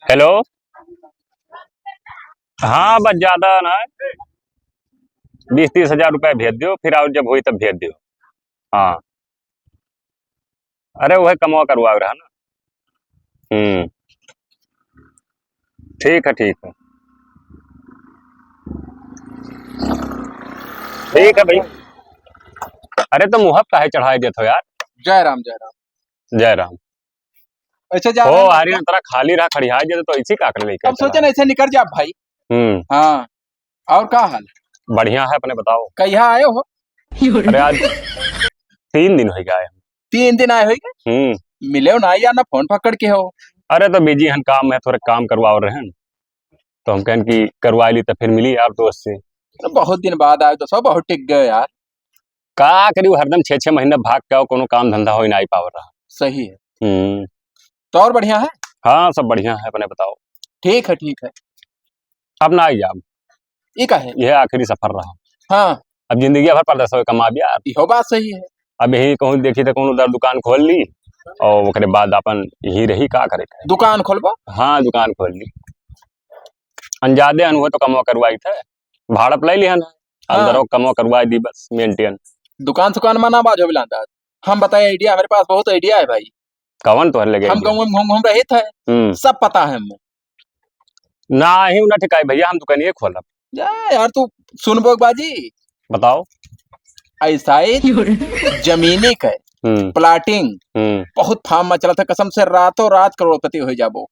Hello. हाँ बस ज्यादा ना, 20-30 हजार रुपए भेज दो, फिर और जब हुई तब भेज दो। हाँ। अरे वह कमवा करवा रहा ना। हम्म। ठीक है ठीक है। ठीक है भाई। अरे तो मुहब काहे चढ़ाई देते हो यार। जय राम जय राम। जय राम। ऐसे जा हो रहे हैं हरी लड़का। ने तेरा खाली रहा खड़िया देते तो इसी का आकर लेकर अब चला सोचे है। ना ऐसे निकल जा भाई। हम्म। हाँ। और का हाल। बढ़िया है, अपने बताओ। कहिया आए हो। अरे आज 3 दिन हो गए। 3 दिन आए हो गए। मिले हो ना या ना फोन पकड़ के हो। अरे तो बिजी हन, काम है, थोड़े काम करवा रहे हैं। तो हम कहन कि करवा ली तो फिर मिली यार दोस्त से। तो बहुत दिन बाद आए तो सब बहुत टिक गए यार। का करी हरदम 6-6 महीने भाग के आओ, कोनो काम धंधा हो ही नहीं पाव रहा। सही है। हम्म। तो और बढ़िया है। हाँ सब बढ़िया है, अपने बताओ। ठीक है ठीक है। अब ना आई आप। ये का है। यह आखिरी सफर रहा। हाँ। अब जिंदगी भर पर 10 कमा यार। यो बात सही है। अब यही कहूँ देखी तो कहूँ उधर दुकान खोल ली, और ओकरे बाद अपन यही रही का करे थे। दुकान खोलबो। हाँ दुकान खोल ली। अनजादे अनुभव तो कमवा करवाई थे, भाड़ा पे ले लिया ना। हाँ। अंदर कमवा करवाई दी बस मेंटेन। दुकान माना बाजो बिलांदा। हम बताए आइडिया, हमारे पास बहुत आइडिया है भाई। कवन तो लगे हम गाँव में घूम घूम रहे थे। सब पता है हमें। ना ही ना ठिकाई भैया, हम दुकानिए खोलब। यार तू सुनबो बाजी। बताओ। ऐसा ही जमीनी का प्लाटिंग बहुत फार्म में चला था, कसम से रातों रात करोड़पति हो जाबो।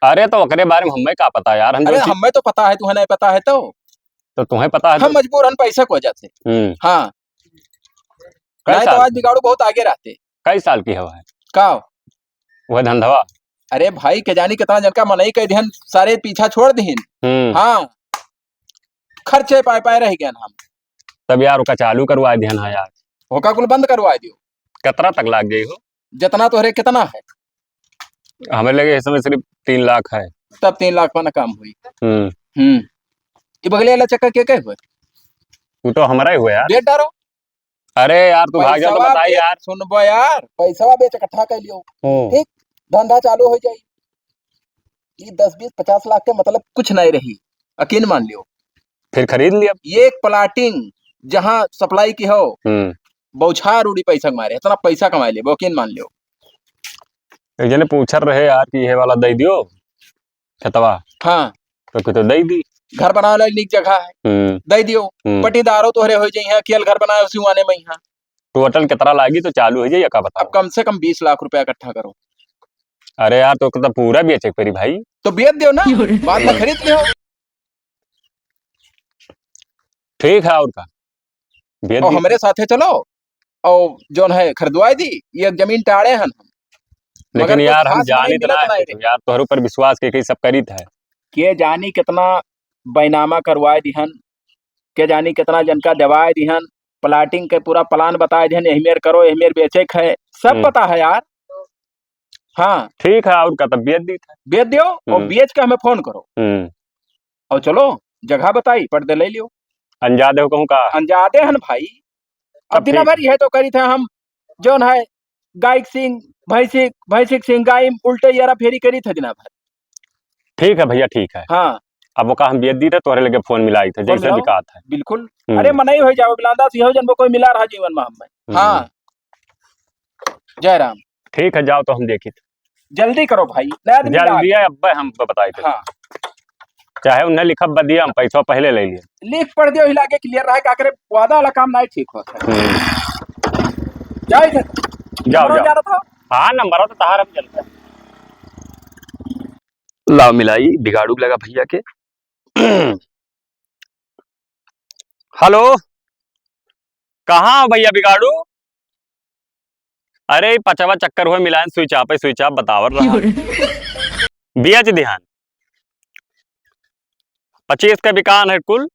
अरे तो ओकरे बारे में हमें का पता यार, हम अरे हमें तो पता है, तुम्हें नहीं पता है तो तुम्हें पता है हम मजबूर हम पैसे को वजह से। हाँ। नहीं तो आज बिगाड़ू बहुत आगे रहते। कई साल की है वह। का वह धंधवा। अरे भाई के जानी कितना जनका मनई के ध्यान सारे पीछा छोड़ दीन। हाँ। खर्चे पाए पाए रह गए हम। तब यार उसका चालू करवा दिया ना यार। होका कुल बंद करवा दियो। कितना तक लाग गई हो। जितना तो कितना है। हमें लगे इस समय सिर्फ 3 लाख है। तब 3 लाख में काम हुई। ये बगले वाला चक्कर के हुए। तू तो हमारा ही हुआ यार। बेच डारो। अरे यार तू भाग जा तो बताई यार। सुनबो यार, पैसा बेच इकट्ठा कर लियो। ठीक। धंधा चालू हो जाई। ये 10-20-50 लाख के मतलब कुछ नहीं रही। यकीन मान लियो। फिर खरीद लिया। ये एक प्लाटिंग जहाँ सप्लाई की हो, बौछार उड़ी पैसा मारे, इतना पैसा कमा लियो, यकीन मान लियो। एक जने पूछर रहे यार कि ये वाला दे दियो खेतवा। हाँ। तो दे दी। घर बनाने वाली जगह है, दे दियो। पटीदारो तोहरे हो जाइए, अकेले घर बनाए उसी आने में यहाँ। टोटल कितना लागी तो चालू हो जाइए का बताओ। अब कम से कम 20 लाख रुपया इकट्ठा करो। अरे यार तो पूरा बेचे पेरी भाई। तो बेच दियो ना, बाद में खरीद लियो। ठीक है और का बेच और हमारे साथे चलो, और जो है खरीदवाई दी। ये जमीन टाड़े हैं हम। लेकिन यार हम जानी इतना है यार, तोहर ऊपर विश्वास के सब करी था के जानी कितना बैनामा करवाए दिहन, के जानी कितना जनका दवाए दिहन, प्लाटिंग के पूरा प्लान बताए दिहन, एहमेर करो एहमेर बेचे है, सब पता है यार। हाँ ठीक है और का तब बेच दी था। बेच दियो और बेच के हमें फोन करो। और चलो जगह बताई पर्दे ले लियो। अनजादे हो कहूँ का। अनजादे हैं भाई। अब दिन भर है तो करी थे हम जो है गायक सिंह भैंसिक सिंह गाय उल्टे यारा फेरी करी थे दिन भर। ठीक है भैया ठीक है। हाँ। अब वो का हम बेच दी थे, तोहरे लगे फोन मिलाई थे जैसे बिका था। बिल्कुल। अरे मनाई हो जाओ बिलांदा सिंह जन कोई मिला रहा जीवन में हमें। हाँ। जय राम। ठीक है जाओ तो हम देखी थे। जल्दी करो भाई, जल्दी है अब हम बताए थे। हाँ। चाहे उन्हें लिखा बदिया, हम पैसा पहले ले लिए। लिख पढ़ दियो हिला के क्लियर रहा करे, वादा वाला काम नहीं ठीक होता। जाओ जाओ। हाँ नंबर तो तार हम चलते लाओ मिलाई बिगाड़ू लगा भैया के। हेलो कहाँ भैया बिगाड़ू। अरे पचवा चक्कर हुए मिलान स्विच ऑफ बतावर रहा। बेच ध्यान 25 का बिकान है कुल,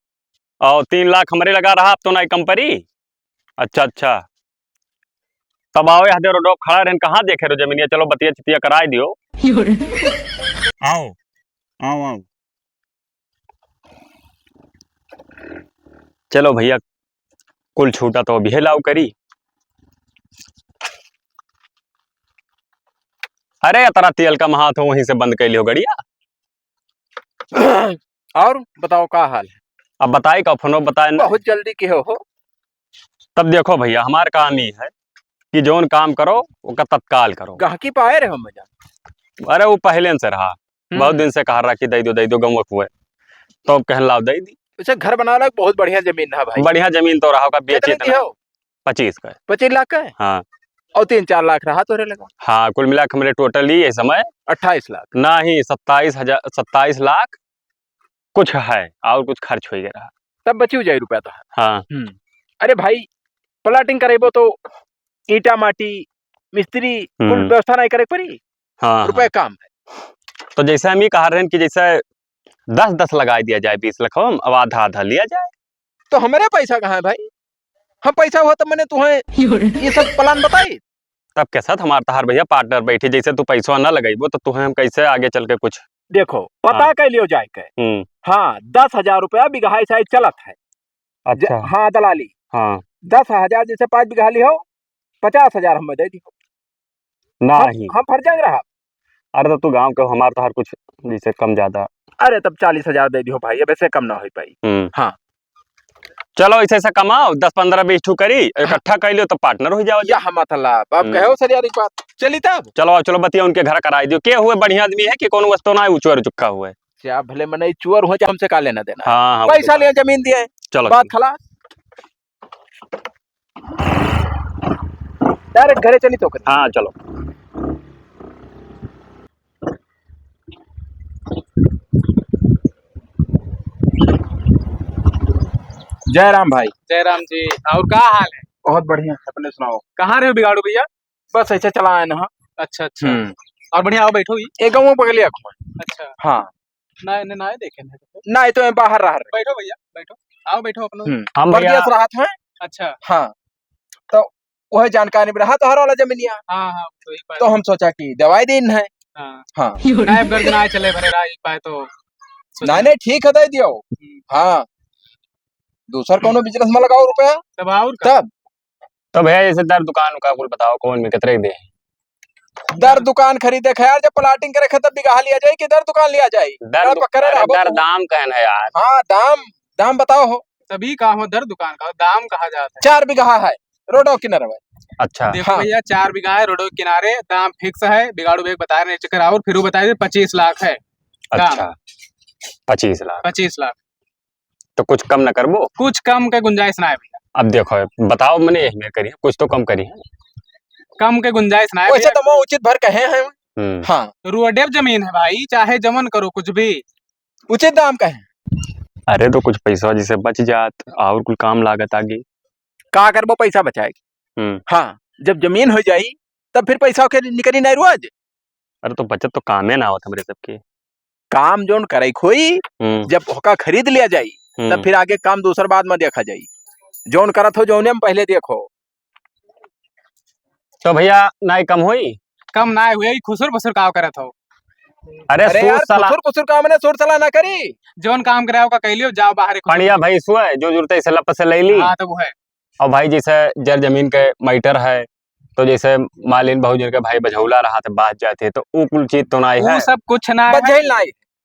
और 3 लाख हमारे लगा रहा। अब तो नहीं कंपनी। अच्छा तब आओ यहाँ रोड खड़ा रहन, कहाँ देखे रो जमीनिया, चलो बतिया चितिया कराए दियो। आओ आओ आओ चलो भैया, कुल छूटा तो अभी लाओ करी। अरे तरा तेल का हाथ हो वहीं से बंद कर लियो गड़िया। और बताओ का हाल है? अब बताई का फोनो बताए ना। बहुत जल्दी के हो। तब देखो भैया हमार काम ही है कि जोन काम करो उसका तत्काल करो। गाहकी पाए रहे हो मजा। अरे वो पहले से रहा, बहुत दिन से कहा रहा कि दई दो गम हुए, तो अब कहन लाओ दई दी। अच्छा, घर बनाना बहुत बढ़िया जमीन है भाई। बढ़िया जमीन तो रहा होगा, बेची कितने की हो? 25 का। 25 लाख का है? हाँ और 3-4 लाख रहा तो लगा। हाँ, कुल मिला के मेरे टोटली इस समय 28 लाख। नहीं 27 लाख कुछ है, और कुछ खर्च हो गया। तब बची हो जाए रुपया तो। हाँ अरे भाई, प्लाटिंग करेबो तो ईटा माटी मिस्त्री कुल व्यवस्था नहीं करे पड़ी। हाँ रुपए काम है। तो जैसे हम ये कह रहे हैं कि जैसे 10-10 लगा दिया जाए 20 लाख, अब आधा आधा लिया जाए। तो हमारे पैसा कहाँ है भाई? हम पैसा हुआ तब मैंने तुम्हें ये सब प्लान बताई। तब के साथ हमारे तहार भैया पार्टनर बैठे, जैसे तू पैसा न लगेबो तो तुम्हें हम कैसे आगे चल के कुछ। देखो पता हाँ। कर लियो जाए के। हाँ, 10,000 रुपया बीघा शायद चलत है। अच्छा हाँ दलाली। हाँ 10,000 जैसे 5 बीघा ली हो, 50,000 हम दे दी। नहीं हम फर्ज रहा। अरे तो तू गांव के हमारे तहार कुछ जैसे कम ज्यादा। अरे तब 40,000 दे दियो भाई, अब ऐसे कम ना हो पाई। हाँ चलो ऐसे ऐसे कमाओ, 10-15-20 ठू करी इकट्ठा कर लियो तो पार्टनर हो जाओ। या मतलब अब कहो सर यार एक बात चली तब। चलो चलो बतिया उनके घर कराई दियो। के हुए बढ़िया आदमी है कि कौन वस्तु ना ऊंचा चुका हुए। क्या भले मने चोर हो, हमसे का लेना देना। हाँ हाँ पैसा लिया जमीन दिया, चलो बात खलास। डायरेक्ट घरे चली तो कर। हाँ चलो। जय राम भाई। जय राम जी। और क्या हाल है? बहुत बढ़िया, अपने सुनाओ। कहाँ रहे हो बिगाड़ू भैया? बस ऐसे चला आए ना। अच्छा अच्छा। और बढ़िया आओ बैठो ही। एक गाँव बगलिया को। अच्छा हाँ ना ना देखे नहीं तो मैं बाहर रहा। बैठो भैया बैठो, आओ बैठो अपना। हम भैया राहत है। अच्छा हाँ तो वह जानकारी में रहा तो हर वाला जमीनिया। हाँ हाँ तो हम सोचा कि दवाई दिन है। हाँ हाँ नायब गर्दन आए चले भरे रहा एक पाए तो नहीं ठीक है दे दियो। हाँ दूसर कोनो बिजनेस में लगाओ रुपया तब और तब। तो भैया जैसे दर दुकान का कुल बताओ कौन में कितने दे। दर दुकान खरीदे खैर जब प्लाटिंग करे तब बिगहा लिया जाए कि दर दुकान लिया जाए। दर दाम कहना है यार। हाँ दाम दाम बताओ हो। तभी कहा हो दर दुकान का दाम कहा जाता है। 4 बीघा है रोडो किनारे में। अच्छा देखो भैया 4 बीघा है रोडो के किनारे, दाम फिक्स है। बिगाड़ू बेग बता रहे चक्कर और फिर बता दे 25 लाख है। अच्छा 25 लाख। 25 लाख तो कुछ कम न करबो? कुछ कम का गुंजाइश ना है भैया। अब देखो बताओ मैंने यही करी कुछ तो कम करी है। कम के गुंजाइश ना है वैसे तो मैं उचित भर कहे हैं। हाँ रोडेब जमीन है भाई, चाहे जमन करो कुछ भी उचित दाम कहे। अरे तो कुछ पैसा जिसे बच जात और कुछ काम लागत आगे का करबो पैसा बचाएगी। हाँ जब जमीन हो जाई तब फिर पैसा के निकली नहीं रोज। अरे तो बचत तो कामे ना होता मेरे सबके काम जोन करे खोई जब होका खरीद लिया जाई तब फिर आगे काम दूसर बाद में देखा जाई। जोन करत हो जोने में पहले देखो। तो भैया ना कम होई? कम ना हुए खुसुर बसुर काम करत हो। अरे यार खुसुर काम ने सुर सलाह ना करी। जोन काम कराओ का कह लियो, जाओ बाहर बढ़िया भाई सुए जो जरूरत है लप से ले ली। हाँ तो वो है। और भाई जैसे जर जमीन के मैटर है तो जैसे मालिन बहुजन के भाई बझौला रहा था बात जाते तो वो कुल चीज तो ना है। सब कुछ ना है।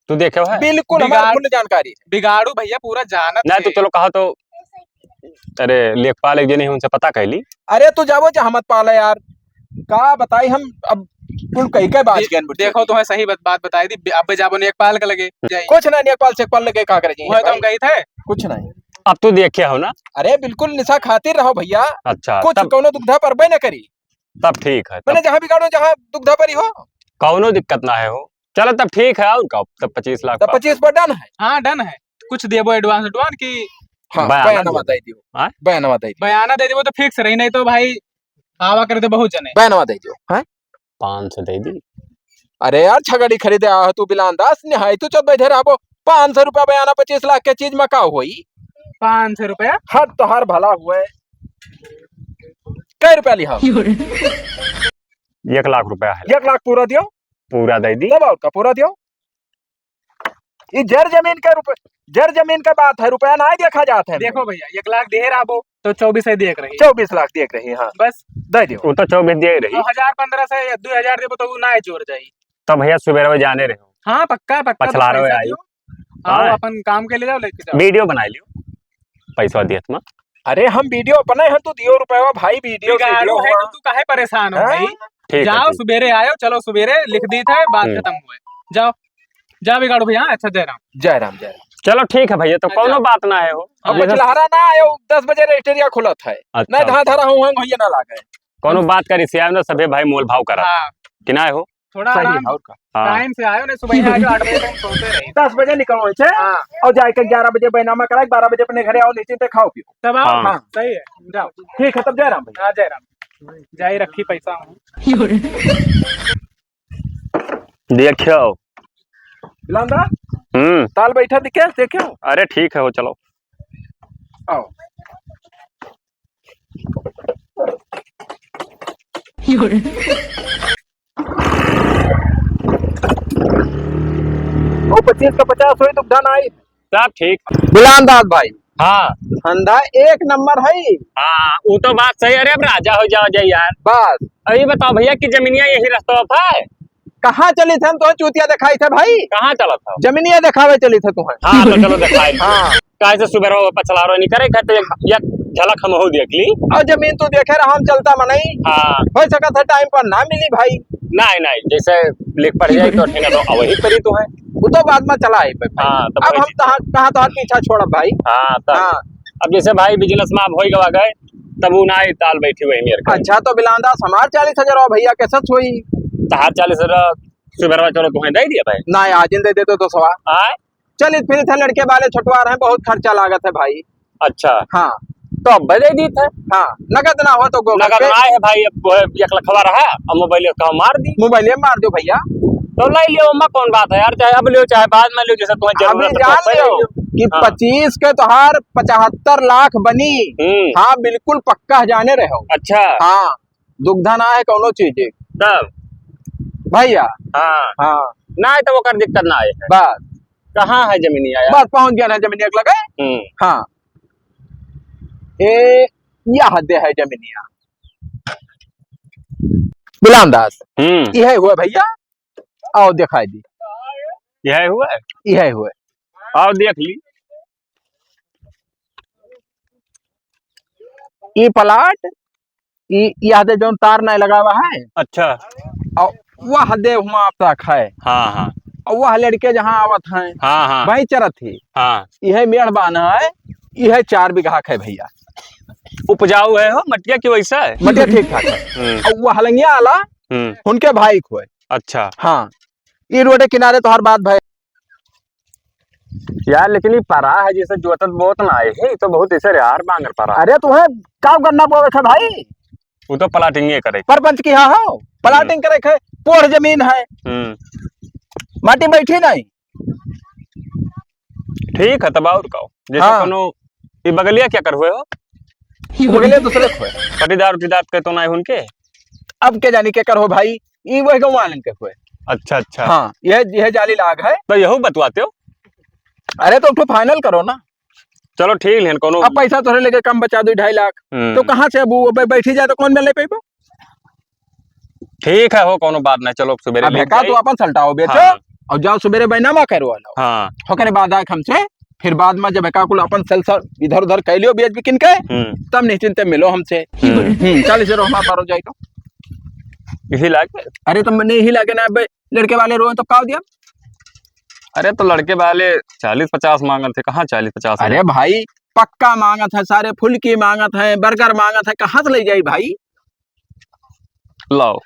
तू देखे है बिल्कुल हमारा फुल जानकारी है। बिगाड़ू भैया पूरा जानत नहीं तो चलो कहा तो अरे लेखपाल एक जने उनसे पता कर ली। अरे तू जावो जहमत पाला यार का बताई हम अब कुल कई के बात ज्ञान देखो तुम्हें सही बात बताई थी। अब जाबो लेखपाल का लगे कुछ ना लेखपाल सेखपाल लगे का करे वो तो हम गए थे कुछ नहीं। अब तू देखे हो ना। अरे बिल्कुल निशा खातिर रहो भैया। अच्छा कुछ कोनो दुग्धा पर न करी तब ठीक है। मैंने जहाँ बिगाड़ो जहाँ दुग्धा पर ही हो कौनो दिक्कत ना है हो। चलो तब ठीक है और का तब 25 लाख तब 25 पर डन है। हाँ डन है। कुछ देबो एडवांस की बयाना दे दियो। बयाना दे दियो तो फिक्स रही, नहीं तो भाई आवा कर दे बहुत जने। बयाना दे दियो। 500 दे दी। अरे यार छगड़ी खरीदे आ तू बिलानदास निहाई तू चल बैठे रहो। 500 रुपया बयाना 25 लाख के चीज में का हुई? 500 रुपया हद तो हर भला हुए। कै रुपया लिहा? 1 लाख रुपया है। 1 लाख पूरा दियो। पूरा दे दी। तब और का पूरा दियो। ये जर जमीन का रुपया, जर जमीन का बात है, रुपया ना देखा जाता है। देखो भैया 1 लाख दे रहा तो 24 ही देख रही 24 लाख देख रही, हाँ बस। दे दियो। वो तो 24 दिए ही रही। तो 1000-1500 या 2000 देबो तो ना जोर जाई। तो भैया सुबह जाने रहे हो, हाँ पक्का पक्का, तो पछला रहे पैसा आई। दियो, आओ हाँ। अपन काम के ले जाओ, लेके जाओ। वीडियो बना लियो, पैसा दियत में। अरे हम वीडियो अपने हैं, तू दियो रुपया भाई, वीडियो बिगाड़ू है तो तू काहे परेशान हो भाई। ठीक है, जाओ ठीक। सुबेरे आयो, चलो सुबेरे लिख दी था, बात खत्म हुए। जाओ जाओ बिगाड़ू भैया। अच्छा जय राम। जय राम जय राम। चलो ठीक है भैया, तो अच्छा। कोनो बात ना है हो। हाँ, अब जैसे मछलहरा ना आयो, 10 बजे रजिस्टरिया खुलत है, अच्छा, नहीं धा धरा हूँ होइए ना लागे। कोनो बात करी सियाम ना, सभे भाई मोल भाव करा हाँ कि ना हो। थोड़ा सही आराम है, और का हाँ, टाइम से आयो, नहीं सुबह आ जाओ 8 बजे तक सोते रही। 10 बजे निकलो छे हाँ और जाके 11 बजे बैनामा कराए, 12 बजे अपने घरे आओ, निश्चिंत खाओ पियो। तब आओ। हाँ। हाँ सही है, जाओ। ठीक है, तब जय राम भैया। हाँ जय राम। जाई रखी पैसा हूँ। देखियो। बिलांदा हम्म। ताल बैठा दिखे देखियो। अरे ठीक है, हो चलो। आओ। ओ 25 का 50 हुई, दुग्धा ना आई। सब ठीक। बिलांदास भाई हाँ धंधा एक नंबर है। हाँ, वो तो बात सही है। अरे अब राजा हो जाओ जाए यार। बस अभी बताओ भैया कि जमीनिया यही रास्ता है। कहाँ चली थे हम, तो चूतिया दिखाई थे भाई, कहाँ चला था? जमीनिया दिखावे चली थे तुम्हें। हाँ तो चलो दिखाई। हाँ काहे से सुबह रो पछला रो नहीं करे कहते, एक झलक हम हो देख ली। और जमीन तो देखे रहा हम, चलता मनई हाँ हो सका था, टाइम पर ना मिली भाई। नहीं नहीं, जैसे लिख पड़ जाए तो ठीक है, तो वही करी तो है। वो तो बाद में चला है भाई। हाँ, तो अब वही हम कहाँ तो पीछा छोड़ा भाई। हाँ तो हाँ अब जैसे भाई बिजनेस में आप हो गवा गए, तब वो ना ताल बैठी हुई मेरे को। अच्छा, तो बिलांदा समार 40,000 भैया के सच हुई तो हाथ 40 सुबह चलो तुम्हें दे दिया भाई। ना, आज दे देते तो सवा आए। चलिए फिर थे, लड़के वाले छुटवा रहे हैं, बहुत खर्चा लागत है भाई। अच्छा, हाँ तो अब दे दी था। हाँ, नगद ना हो तो नगद आए है भाई, अब 1 लखवा रहा और मोबाइल का मार दी। मोबाइल मार दो भैया। तो ले लियो, मैं कौन बात है यार, चाहे अब लियो चाहे बाद में लियो, जैसे तुम्हें अभी जरूरत है जान तो लियो कि हाँ। 25 के तोहार 75 लाख बनी। हाँ बिल्कुल पक्का जाने रहे हो। अच्छा हाँ दुग्धा ना है कोनो चीज तब भैया। हाँ हाँ ना है तो वो कर दिक्कत ना आए। बस कहाँ है जमीनी आया? बस पहुंच गया ना जमीन एक लगे। हाँ ए यह हद है जमीनिया बिलांदास। यह हुआ भैया, आओ दिखाई दी। यह हुआ है, यह हुआ, आओ देख ली। ये प्लाट यह दे जो तार नहीं लगा हुआ है। अच्छा। और वह दे हुआ आप तक है। हाँ हाँ और वह लड़के जहाँ आवत हैं, हाँ हाँ वही चरत थी। हाँ। यह मेड़ बाना है, यह 4 बीघा है भैया। उपजाऊ है हो मटिया की वैसा है। मटिया ठीक ठाक है। और वह हलंगिया आला उनके भाई को है। अच्छा हाँ ये रोड किनारे तो हर बात भाई यार, लेकिन ये परा है जैसे जोतत बहुत ना है, तो बहुत ऐसे यार बांगर परा। अरे तुम्हें क्या करना बोले था भाई, वो तो प्लाटिंग करे। परपंच की हाँ हो प्लाटिंग करे खे, पोड़ जमीन है, माटी बैठी नहीं। ठीक है, तब और कहो जैसे हाँ। कोनो ये बगलिया क्या कर हुए हो? बगले दूसरे को है। पटीदार उटीदार के तो ना है उनके। अब के जानी के कर हो भाई, ये वही गवालन के हुए। अच्छा अच्छा। हाँ यह जाली लाग है। तो यही बतवाते हो। अरे तो उठो फाइनल करो ना। चलो ठीक है, कोनो अब पैसा तोरे लेके कम बचा दो 2.5 लाख, तो कहाँ से अब वो बैठी जाए तो कौन मिले पैबो। ठीक है, हो कोनो बात नहीं। चलो सुबह अब का तो अपन सल्टाओ बेचो। हाँ। और जाओ सुबेरे बैनामा करवा लो। हाँ होकर बाद आए हमसे, फिर बाद में जब एकाकुल अपन सेल इधर उधर कैलियो बेच बिकिन के, तब निश्चिंत मिलो हमसे। 40,000 हमारा पारो जाए तो इसी लागे। अरे तो नहीं ही लागे ना, लड़के वाले रोए तो का दिया। अरे तो लड़के वाले 40-50 मांगत थे, कहाँ 40-50? अरे भाई पक्का मांगत है, सारे फुल की मांगत है, बर्गर मांगत है, कहाँ से ले जाई भाई। लाओ।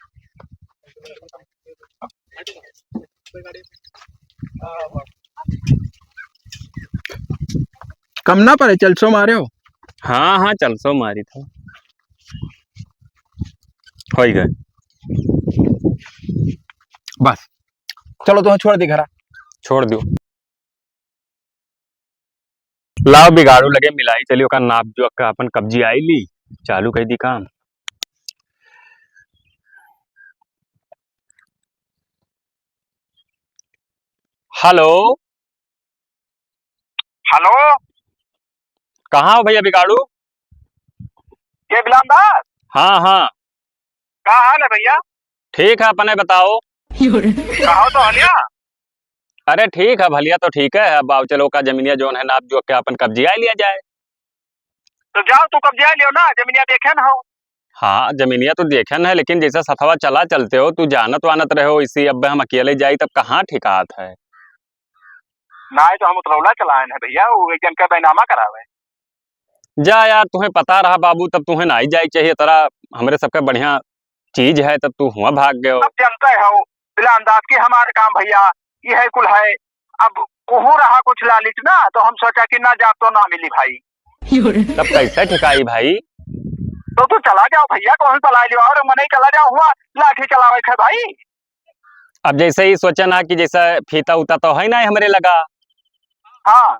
कम ना पड़े, चल सो मारे हो। हाँ हाँ चल सो मारी था, हो गए बस। चलो तुम्हें छोड़ दी घरा, छोड़ दो। लाओ बिगाड़ू लगे मिलाई चलियो का नाप जो का अपन कब्जी आई ली, चालू कर दी काम। हेलो हेलो कहाँ हो भैया बिगाड़ू? के बिलामदार हाँ हाँ का हाल है भैया? ठीक है, अपने बताओ। कहो तो हलिया। अरे ठीक है, भलिया तो ठीक है। अब आओ चलो का जमीनिया जोन है नाप जो के अपन कब्जिया लिया जाए। तो जाओ तू कब्जा लियो ना, जमीनिया देखे ना हो। हाँ जमीनिया तो देखन है, लेकिन जैसा सथवा चला चलते हो तू जानत वानत रहे हो, इसी अब हम अकेले जाई तब कहाँ ठिकात है। ना तो हम उतरौला चलाए है भैया, वो एक जन का बैनामा करावे। जा यार, तुम्हें पता रहा बाबू, तब तुम्हें ना ही जाई चाहिए तरा। हमरे सबके बढ़िया चीज है, तब तू हुआ भाग गए हो। अब जनता हो बिलामदार की हमारे काम भैया, ये है कुल है। अब कोहू रहा कुछ लालिच ना, तो हम सोचा कि ना जा तो ना मिली भाई। तब कैसे ठिकाई भाई? तो तू चला जाओ भैया, कौन पला लियो और मने चला जाओ हुआ लाठी चलावे है भाई। अब जैसे ही सोचा ना कि जैसा फीता उता तो है ना हमरे लगा, हाँ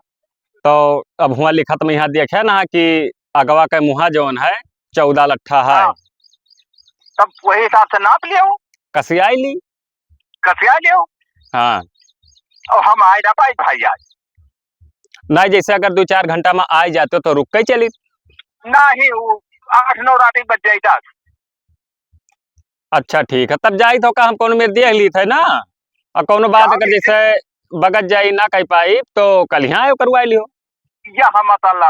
तो अब हुआ लिखत में यहाँ देखे ना कि अगवा के मुहा जौन है 14 लट्ठा है। हाँ। तब वही हिसाब से नाप लियो, कसियाई ली। कसिया लियो। हाँ और हम आए ना पाई भाई आज। नहीं, जैसे अगर 2-4 घंटा में आ जाते तो रुक के चली। ना ही वो 8-9 रात बज जाई 10। अच्छा ठीक है, तब जाई तो का हम कौन मेरे दिया ली थे ना। और कौनो बात जाओ अगर नीचे। जैसे बगत जाई ना कह पाई तो कल यहाँ आयो करवाई लियो। यहाँ मतलब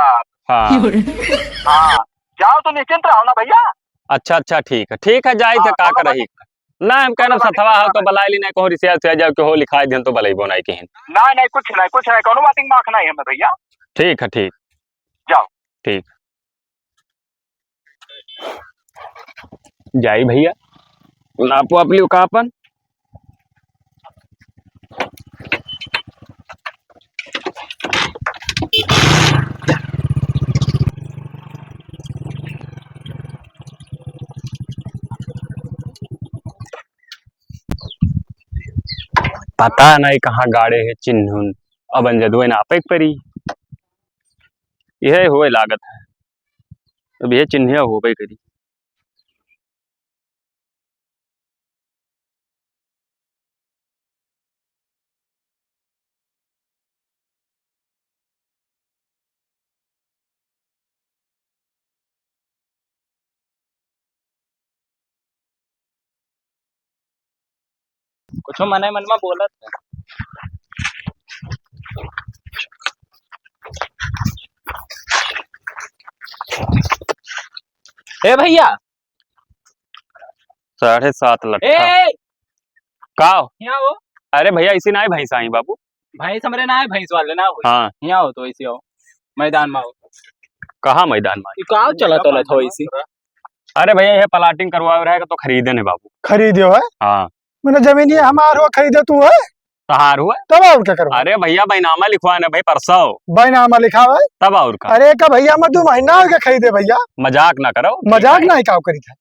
हाँ हाँ, जाओ तो निश्चिंत रहो ना भैया। अच्छा अच्छा ठीक है जाई थे हाँ, का कौनो करही। ना हम कहना बात सथवा हो नहीं, तो बलाई ली, नहीं कहूँ रिसिया से जाओ के हो लिखाई देन तो बलैबो नहीं कहीं। नहीं कुछ नहीं कौनो बात माख नहीं हमें भैया। ठीक है ठीक। जाओ। ठीक जाई भैया, नापो अपनी उकापन। पता नहीं कहाँ गाड़े है चिन्हुन, अब अंजदुए नापे परी। यह हुए लागत है, अब ये चिन्ह हो गई करी। कुछ मने मन में बोलत है। ए भैया 7.5 लट्ठा ए का? यहाँ हो। अरे भैया इसी ना भैंस आई बाबू। भैंस हमरे ना है, भैंस वाले ना हो। हाँ यहाँ हो तो इसी हो, मैदान में हो। कहाँ मैदान में? ये का चला तलत हो इसी। अरे भैया ये प्लाटिंग करवाए रहेगा तो खरीदे ने बाबू। खरीदियो है हाँ मैंने जमीन ये हमार हो खरीदे तू है तहार हुआ। तब और क्या करवा अरे भैया बैनामा लिखवाने भाई परसों, बैनामा लिखा है। तब और का। अरे का भैया मैं 2 महीना हो गया खरीदे भैया, मजाक ना करो। मजाक नहीं का करी था।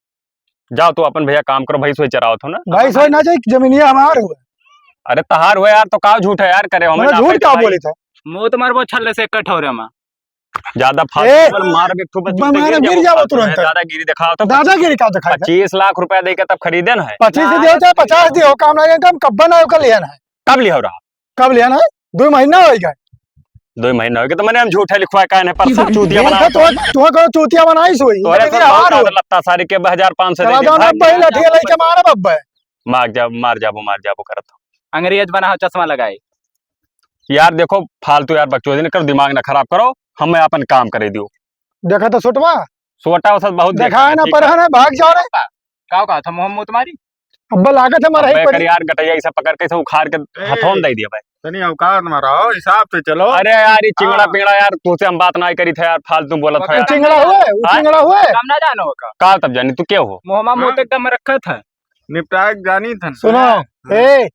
जाओ तो अपन भैया काम करो, भाई सोई चराओ तो ना। भाई सोच ना चाहिए जमीन ये हमार हुआ। अरे तहार हुआ यार तो का झूठ है यार, करे मैंने झूठ क्या बोली था? मुंह तुम्हारे वो छल्ले से कठोरे में ज्यादा ए, फालतू मार के खूब मारे गिर जाओ तुरंत। दादागिरी दिखाओ तो दादागिरी का दिखाई था। 25 लाख रुपया दे के तब खरीदे ना है। 25 दियो चाहे 50 दियो, काम नहीं तो हम कब्बा ना कल लेना है। कब लिया रहा? कब लेना है? 2 महीना हो गए। 2 महीना हो गए तो मैंने हम झूठे लिखवाए का है, परसों चूतिया बना तो को चूतिया बनाई सोई तोरे लेकिन तो हमार हो। लत्ता सारी के 1500 चला दे जाओ ना दे भाई लठिया लेके मारे बब्बे। मार जाबो करत हो। अंग्रेज बना चश्मा लगाए। यार देखो फालतू यार बकचोदी न करो, दिमाग ना खराब करो, हमें अपन काम करे दियो। देखा तो सुटवा सोटा वसत बहुत देखा है ना पर है ना भाग जाओ रे। का कहा था मोहम्मद तुम्हारी। अब्बा लागत है मारा ही कर पड़ी। यार गटैया ऐसा पकड़ के उखाड़ के हथौन दे दिया भाई। तनी अवकाश में रहो, हिसाब से चलो। अरे यार ये चिंगड़ा हाँ। पिंगड़ा यार तुझसे हम बात नहीं करी थे यार, फालतू बोलत था यार। चिंगड़ा हुए हाँ? चिंगड़ा हुए काम ना जानो का का तब जानी तू क्या हो? मोहम्मद हाँ। मोते दम रखा था। निपटाए के जानी थन। सुनो ए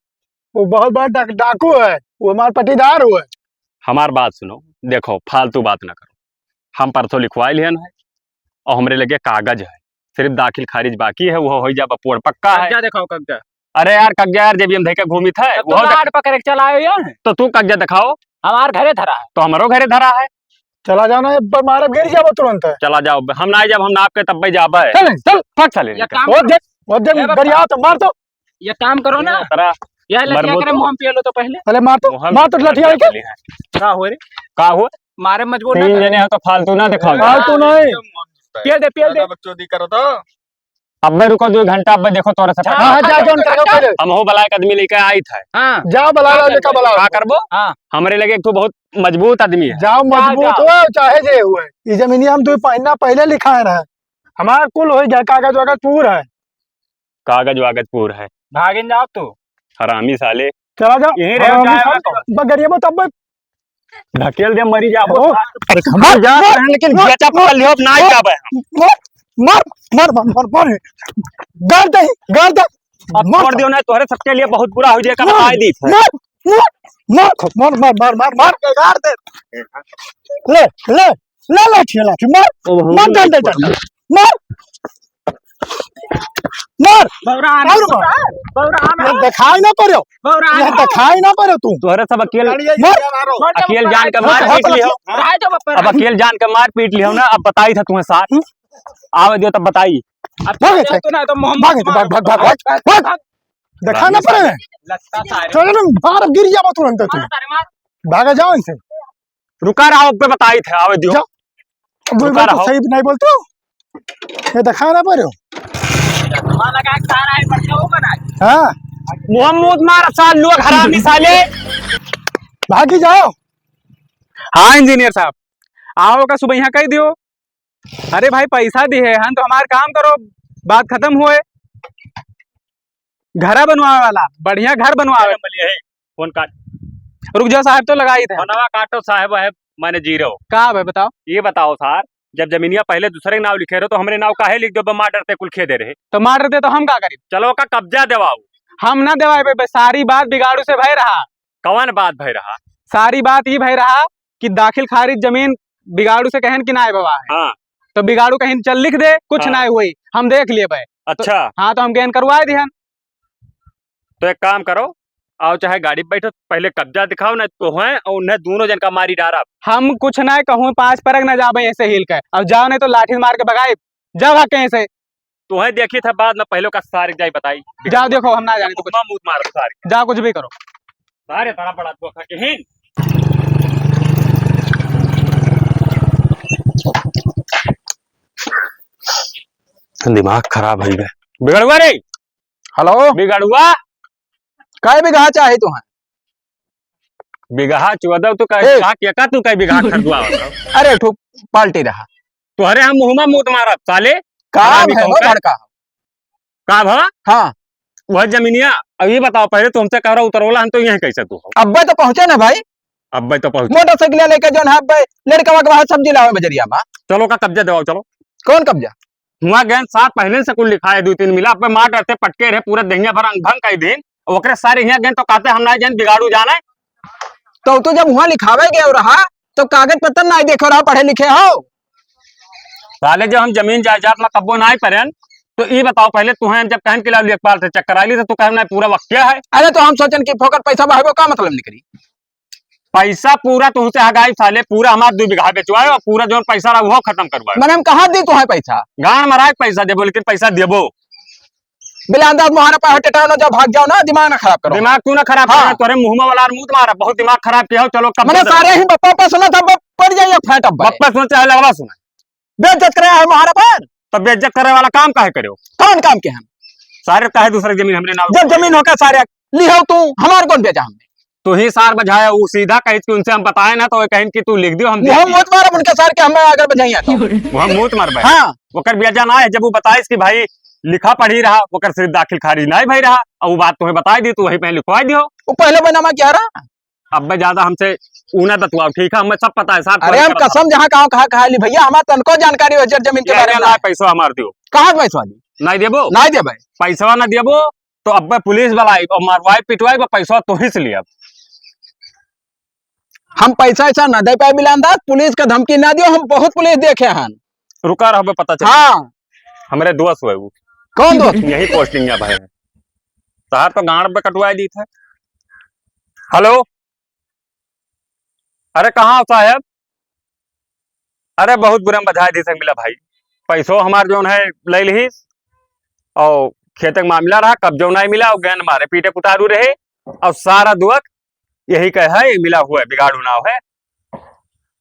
वो बहुत बड़ा डाकू है, वो हमार पटीदार हुए। हमार बात सुनो, देखो फालतू बात ना करो। हम परसों लिखवाए लिहन है और हमरे लगे कागज है, सिर्फ दाखिल खारिज बाकी है, वो हो जा बपोर पक्का है। कब्जा दिखाओ कब्जा। अरे यार कब्जा यार जब हम धके घूमी था तब वो तो गाड़ पकड़ के चलाए यार। तो तू कब्जा दिखाओ। हमार घरे धरा है। तो हमारो घरे धरा है। चला जाना है मारे गिर जाओ तुरंत। चला जाओ, हम ना जब हम नाप के तब जाबा है। चल चल फक चले ये काम वो करो। देख वो देख ए बाबा। गरिया तो मार तो। ये काम करो ना, तरा यह लठिया मरमो करे तो। मुंह पियो लो तो पहले। अरे मार तो लठिया के का हो रे का हुआ? मारे मजबूर 3 ना जने हैं तो फालतू ना दिखाओ। फालतू नहीं है पियल दे ज्यादा बकचोदी करो तो अब रुको 2 घंटा, अब देखो तोरे से हाँ, हाँ जा जोन करो पहले हम हो बलायक आदमी लेके आई था। हाँ जाओ बुला लेका बुलाओ का करबो? हाँ। हमरे लगे एक तो बहुत मजबूत आदमी है। जाओ मजबूत हो चाहे जे हुए ई जमीनिया हम 2 महीना पहले लिखा रहा हमार कुल हो जाए कागज वागज पूरा है कागज वागज पूर है। भागिन जाओ तू हरामी साले, चला जाओ यहीं रहो, जाए बगरिया में तब धकेल दे मरी जाबो। ओ, अरे खबर जा लेकिन बेटा पकड़ लियो अब ना जाबे। मार मार मार मार मार गाड़ दे अब छोड़ दियो ना, तोहरे सबके लिए बहुत बुरा हो जाएगा, बता दी थे। मार मार मार मार मार मार के गाड़ दे ले ले ले लाठी लाठी मार मार डाल दे मार मार और मार ये दिखाई ना पड़ो ये दिखाई ना पड़ो तू तोहरे सब अकेले मार अकेले जान के मार पीट लियो। अब अकेले जान के मार पीट लियो ना, अब बताई था तुम्हें साथ आवे दियो तब बताई। भागे थे भागे थे भाग भाग भाग भाग दिखा ना पड़े चलो ना बाहर गिर जाओ तुरंत तू भागा जाओ इनसे रुका रहा पे बताई थे आवे दियो। अब रुका तो रहो। सही नहीं बोलते हो ये दिखा ना पड़ो हाँ मोहम्मद मार साल लोग हरामी साले। भागी जाओ हाँ इंजीनियर साहब, आओ का सुबह यहाँ कह दियो। अरे भाई पैसा दी है हम तो हमार काम करो, बात खत्म हुए। घर बनवावे वाला बढ़िया घर बनवावे। फोन काट, रुक जाओ साहब, तो लगाई थे। फोनवा काटो साहब है मैंने जीरो। का भाई बताओ। ये बताओ सर, जब जमीनिया पहले दूसरे के नाम लिखे रहे तो हमरे नाम काहे लिख दो? बमा डरते कुल खे दे रहे। तो मार रहे तो हम का करी? चलो का कब्जा देवाओ। हम ना देवाए भाई, सारी बात बिगाड़ू से भय रहा। कौन बात भय रहा? सारी बात ये भय रहा कि दाखिल खारिज जमीन बिगाड़ू से कहन कि ना बवा है। हाँ तो बिगाड़ू कहीं चल लिख दे कुछ हाँ। ना हुई, हम देख लिए भाई। अच्छा हाँ तो हम गहन करवाए दिहन। तो एक काम करो, आओ चाहे गाड़ी पे बैठो, पहले कब्जा दिखाओ ना तो है और उन्हें दोनों जन का मारी डारा। हम कुछ ना कहूँ, 5 परग ना जाबे ऐसे हिल के। अब जाओ नहीं तो लाठी मार के भगाए। जाओ भाग कहीं से। तो है देखी था बाद में पहले का सारी जाई बताई। जाओ देखो, हम ना जाने तो कुछ। मुंह मारो सारे जाओ कुछ भी करो। सारे बड़ा बड़ा धोखा के हैं। दिमाग खराब हो गया। बिगड़ुआ रे, हेलो बिगड़ुआ काय बिगहा चाहे तुम्हें? बिगहा चुदव तू कह ए। का केका तू कह बिगहा खरदुआ। अरे ठुक पाल्टी रहा तोहरे हम मुंह में मूत मारब साले। काम हरामी है कहूं वो का? भड़का। का भा हाँ वह जमीनिया अब ये बताओ, पहले तुमसे कह रहा उतरवला हम तो यहीं कैसे तू हो? अब्बे तो पहुंचे ना भाई, अब भाई तो पहुंच। मोटरसाइकिल लेके जो है अब्बे लड़का वहाँ सब्जी लावे बजरिया में। चलो का कब्जा दिवाओ चलो। कौन कब्जा? हुआ गैन साथ पहले से कुल लिखा है 2-3 मिला पे मार रहते पटके रहे पूरा दहिया भर अंग भंग कई दिन ओकरे सारे यहाँ गैन तो कहते हम ना जन बिगाड़ू जाना है। तो तू जब वहाँ लिखावे गए रहा तो कागज पत्र ना देखो रहा, पढ़े लिखे हो। साले जब हम जमीन जायदाद में कब्बो ना पहन तो ये बताओ पहले तुम्हें जब कहन के लाल लेखपाल से चक्कर आई तो तू कहना पूरा वक्त क्या है? अरे तो हम सोचन कि फोकट पैसा बहाबो का मतलब निकली। पैसा पूरा तुमसे हगाई साले, पूरा हमारा 2 बीघा बेचवाए और पूरा जो पैसा रहा वो खत्म करवाए। मैंने हम कहा दी तुम्हें पैसा? गान मराए पैसा देबो, लेकिन पैसा देबो। बिला अंदाज मुहारा पर हटाओ ना, जब भाग जाओ ना, दिमाग ना खराब करो। दिमाग क्यों ना खराब हाँ। करना? तोरे मुंह में वाला मुंह मारा बहुत दिमाग खराब किया हो। चलो कब मैंने सारे ही बप्पा पर सुना था, पड़ जाइए फैट अब बप्पा सुन चाहे लगवा सुना बेइज्जत करे है मुहारा पर। तब बेइज्जत करे वाला काम काहे करो? कौन काम के हम? सारे काहे दूसरे जमीन हमने नाम जब जमीन होकर सारे लिहो तू हमारे कौन बेचा हमने? तो ही सार बजाया वो सीधा कही कि उनसे हम बताए ना तो कहीं कि तू लिख दियो हम हम मत मारो उनके सार के, हमें अगर बजाइए तो वो हम मूत मार हाँ ओकर बेजा ना है। जब वो बताइस कि भाई लिखा पढ़ी रहा ओकर सिर्फ दाखिल खारिज नहीं भई रहा और वो बात तुम्हें बताई दी, तू वही पे लिखवाई दियो। वो पहले बनामा क्या रहा? अब मैं ज्यादा हमसे ऊना दतुआ ठीक है, हमें सब पता है साहब। अरे हम कसम जहाँ कहा ली भैया, हमारे तनको जानकारी हो जमीन के बारे में। पैसा हमार दियो। कहाँ पैसा दी? नहीं देबो नहीं दे भाई पैसा ना देबो तो अब पुलिस वाला आई और मारवाई पिटवाई पैसा तो ही से लिया। हम पैसा ऐसा न दे पाए बिलांदाज, पुलिस का धमकी ना दियो, हम बहुत पुलिस देखे हैं। रुका रहो पता चल। हाँ हमारे दोस्त हुए वो कौन दोस्त? यही पोस्टिंग है भाई साहब तो गाड़ पे कटवाई दी थे। हेलो अरे कहाँ हो साहब? अरे बहुत बुरा बधाई दी मिला भाई, पैसों हमार जो है ले ली और खेत का मामला रहा कब्जो नहीं मिला और गैन मारे पीटे कुतारू रहे और सारा दुअक यही कह है मिला हुआ है बिगाड़ू नाव है।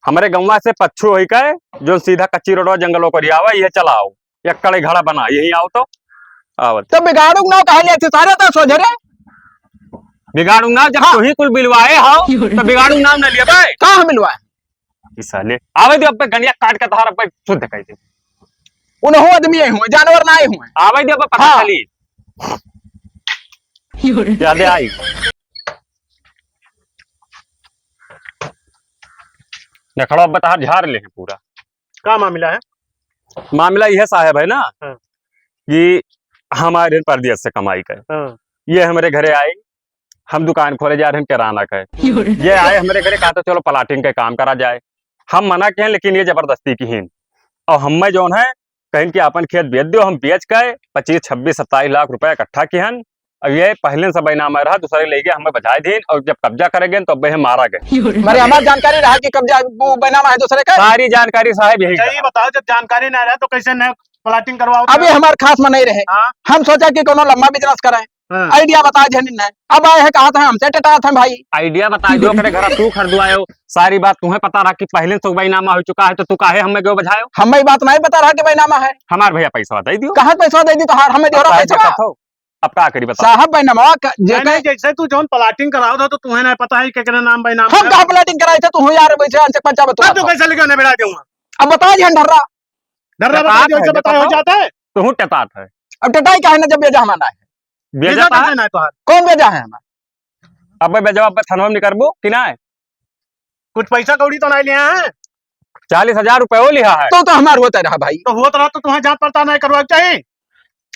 हमारे गंवा से पच्छू होई का जो सीधा कच्ची रोडवा जंगलों को रियावा ये चलाओ एक कड़े घड़ा बना यही आओ तो आवत तो बिगाड़ू ना कहे ले सारे तो सोझरे बिगाड़ू ना जब तू ही कुल बिलवाए हो तो बिगाड़ू नाम न लिया भाई कहाँ मिलवाए इस साले आवे दे अब पे गनिया काट के तहार पे शुद्ध कर दे उन्हों आदमी आए हुए जानवर ना आए हुए आवे दे अब पे पता चली क्या दे आई नखड़ा अब तहार झाड़ ले पूरा क्या मामला है? मामला यह साहब है ना हाँ। कि हमारे परदेश से कमाई कर हाँ। ये हमारे घरे आए हम दुकान खोले जा रहे हैं किराना का ये आए हमारे घरे कहा तो चलो प्लाटिंग का काम करा जाए हम मना किए लेकिन ये जबरदस्ती की हीन और हमें जो है कहीं कि अपन खेत बेच दो हम बेच के 25-26-27 लाख रुपए इकट्ठा किहन अब ये पहले से बैनामा रहा दूसरे ले गए हमें बचाए दिन और जब कब्जा करेंगे तो अब मारा गए मेरे हमारी जानकारी रहा कि कब्जा वो बैनामा है दूसरे का सारी जानकारी साहब यही सही बताओ, जब जानकारी ना रहे तो कैसे न प्लाटिंग करवाओ? अभी हमारे खास में नहीं रहे हाँ। हम सोचा कि कोनो लंबा बिजनेस करें हाँ। आइडिया बता जनिन है अब आए हैं कहा था हमसे टटा था भाई आइडिया बता दो करे घर तू खरीदवायो सारी बात तुम्हें पता रहा कि पहले से बैनामा हो चुका है तो तू काहे हमें क्यों बजायो हमें बात नहीं बता रहा कि बैनामा है हमार भैया पैसा दे दियो कहाँ पैसा दे दी तो हार हमें दे रहा पैसा अब क्या करी बता साहब बैनामा नहीं, जैसे तू जोन प्लाटिंग कराओ था तो तुम्हें नहीं पता है क्या नाम भाई नाम हम कहाँ प्लाटिंग कराए थे तू यार वैसे अंशक पंचा बता तो कैसे लिखा नहीं बैठा दूंगा? अब बता जी ढर्रा डर रहा बता जैसे बताया हो जाता है तू टतात है अब टटाई का है ना जब बेजा हमारा है बेजा कैसे ना तो कौन बेजा है हमारा अब बेजा अब थनवा में करबो कि ना कुछ पैसा कौड़ी तो नहीं लिया है 40,000 रुपए वो लिया है तो हमारा होता रहा भाई तो होता रहा तो तुम्हें जांच पड़ताल नहीं करवाना चाहिए।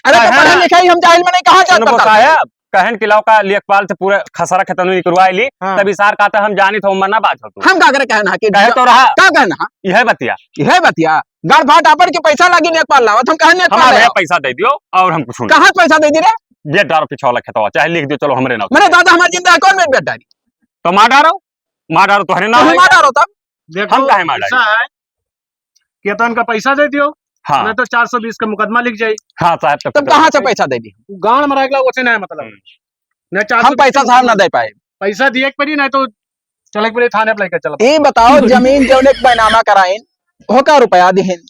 अरे तो पढ़े लिखे ही हम जाहिल में नहीं कहाँ सुनो जाता साहब कहन किलाव का लेखपाल से पूरे खसरा खतनवी करवाई ली हाँ। तभी सार कहता हम जानी तो मरना बात हो तू हम का करे कहना कि कहे तो रहा क्या कहना यह बतिया यह बतिया गाड़ फाट आपन के पैसा लगी नेपाल लावत हम कहने हमारे भैया पैसा दे दियो और हम कुछ कहाँ पैसा दे दी रे ये डारो पिछौला खेतवा चाहे लिख दियो चलो हमरे नाम मेरे दादा हमारी जिंदा कौन मेरे बेटा तो मार डारो तुम्हारे नाम है। हमारा होता देखो हम काहे मार ऐसा है कि तो इनका पैसा दे दियो हाँ नहीं तो 420 का मुकदमा लिख जाये। हाँ साहब तब कहाँ से पैसा दे दी गांव में रहेगा वो से नहीं मतलब नहीं 420 हम पैसा साहब ना दे पाए पैसा दिए एक परी नहीं तो चले परी थाने पर लेकर चलो। ये बताओ जमीन जो ने बैनामा कराइन हो का रुपया दिहिन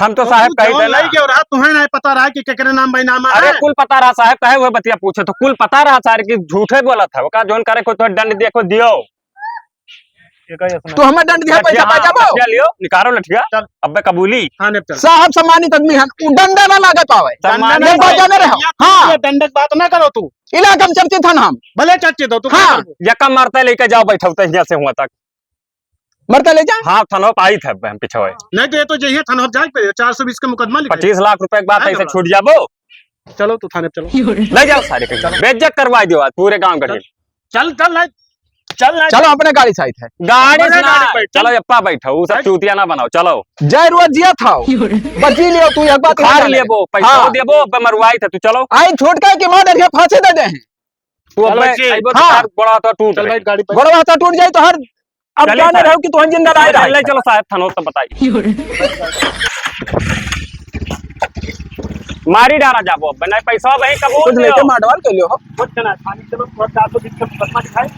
हम तो साहब कही थे ना नहीं क्यों रहा तुम्हें नहीं पता रहा कि केकरे नाम भाई नाम अरे है। कुल पता रहा साहब कहे हुए बतिया पूछे तो कुल पता रहा सारे की झूठे बोला था वो का जोन करे को तो दंड देखो दियो तो हमें दंड दिया पैसा पैसा बो लठिया लियो निकालो लठिया चल। अब कबूली थाने पर चल। साहब सम्मानित आदमी हन डंडा ना लागत पावे सम्मानित ये बात जाने रहो हाँ ये दंडक बात ना करो तू इलाका में चर्चित हन हम भले चर्चित हो तू हाँ। यका मारते लेके जाओ बैठो तो यहाँ से हुआ तक मरता ले जा हाँ थनो आई थे हम पीछे नहीं तो ये तो जहिए थाना जाए पे 420 का मुकदमा लिख 25 लाख रुपए के बाद हाँ, ऐसे तो छूट जाबो चलो तू थाने पर चलो ले जाओ सारे के बेइज्जत करवा दियो आज पूरे गांव गढ़ी चल चल नहीं चल नहीं चलो अपने गाड़ी साइड है गाड़ी अपने से ना गाड़ी पे, चल। चलो यप्पा बैठो वो सब चूतिया ना बनाओ चलो जय रुआ जिया था बची लियो तू एक बात खार लेबो पैसा हाँ। देबो अब मरवाई थे तू चलो आई छोटका के मार के फांसी दे दे तू अब चलो बच्चे। आइबो तो हाँ। तार बड़ा तो टूट चल गई भाई गाड़ी पे गोड़वा तो टूट जाए तो हर अब चलिए जाने साहब। रहो कि तू जिंदा रह रहा ले चलो साहब थनो तो बताइए मारी डारा जाबो अब नहीं पैसा वही कबूल कुछ लेके दियो मारवाल के लियो कुछ ना थाने चलो 420 का मुकदमा दिखाए